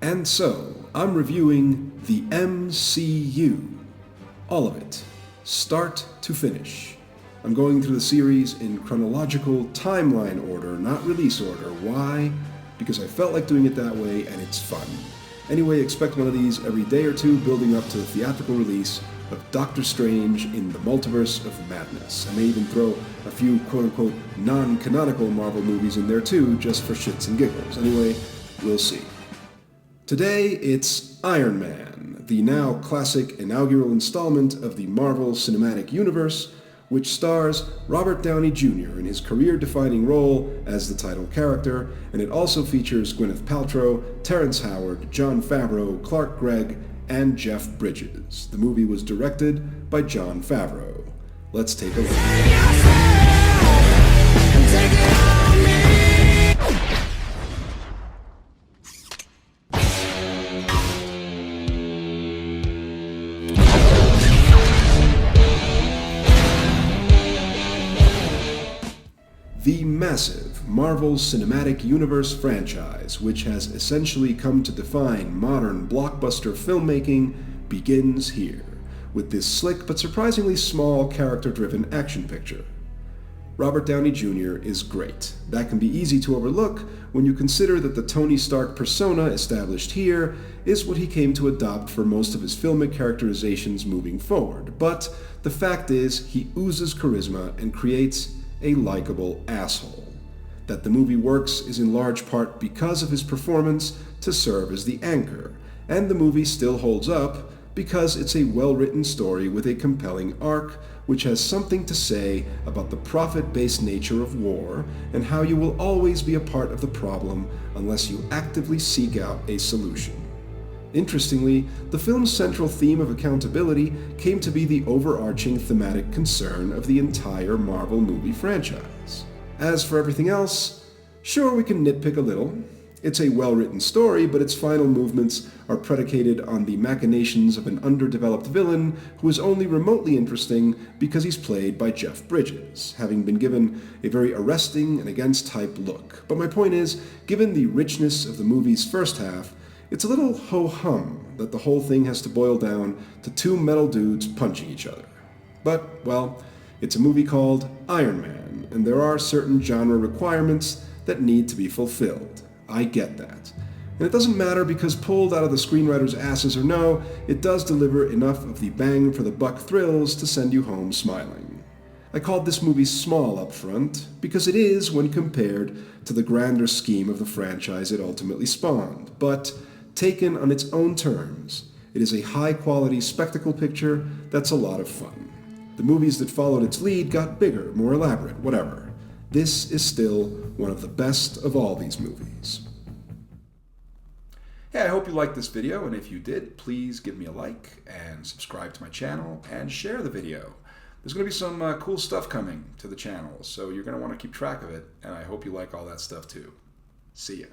And so, I'm reviewing the MCU. All of it, start to finish. I'm going through the series in chronological timeline order, not release order. Why? Because I felt like doing it that way and it's fun. Anyway, expect one of these every day or two building up to the theatrical release of Doctor Strange in the Multiverse of Madness. I may even throw a few quote-unquote non-canonical Marvel movies in there too, just for shits and giggles. Anyway, we'll see. Today, it's Iron Man, the now classic inaugural installment of the Marvel Cinematic Universe, which stars Robert Downey Jr. in his career-defining role as the title character, and it also features Gwyneth Paltrow, Terrence Howard, Jon Favreau, Clark Gregg, and Jeff Bridges. The movie was directed by Jon Favreau. Let's take a look. The massive Marvel Cinematic Universe franchise, which has essentially come to define modern blockbuster filmmaking, begins here, with this slick but surprisingly small character-driven action picture. Robert Downey Jr. is great. That can be easy to overlook when you consider that the Tony Stark persona established here is what he came to adopt for most of his filmic characterizations moving forward. But the fact is, he oozes charisma and creates a likable asshole. That the movie works is in large part because of his performance to serve as the anchor, and the movie still holds up because it's a well-written story with a compelling arc which has something to say about the profit-based nature of war and how you will always be a part of the problem unless you actively seek out a solution. Interestingly, the film's central theme of accountability came to be the overarching thematic concern of the entire Marvel movie franchise. As for everything else, sure, we can nitpick a little. It's a well-written story, but its final movements are predicated on the machinations of an underdeveloped villain who is only remotely interesting because he's played by Jeff Bridges, having been given a very arresting and against-type look. But my point is, given the richness of the movie's first half, it's a little ho-hum that the whole thing has to boil down to two metal dudes punching each other. But, well, it's a movie called Iron Man, and there are certain genre requirements that need to be fulfilled. I get that. And it doesn't matter because pulled out of the screenwriter's asses or no, it does deliver enough of the bang-for-the-buck thrills to send you home smiling. I called this movie small up front because it is when compared to the grander scheme of the franchise it ultimately spawned, but taken on its own terms, it is a high-quality spectacle picture that's a lot of fun. The movies that followed its lead got bigger, more elaborate, whatever. This is still one of the best of all these movies. Hey, I hope you liked this video, and if you did, please give me a like and subscribe to my channel and share the video. There's going to be some cool stuff coming to the channel, so you're going to want to keep track of it, and I hope you like all that stuff too. See ya.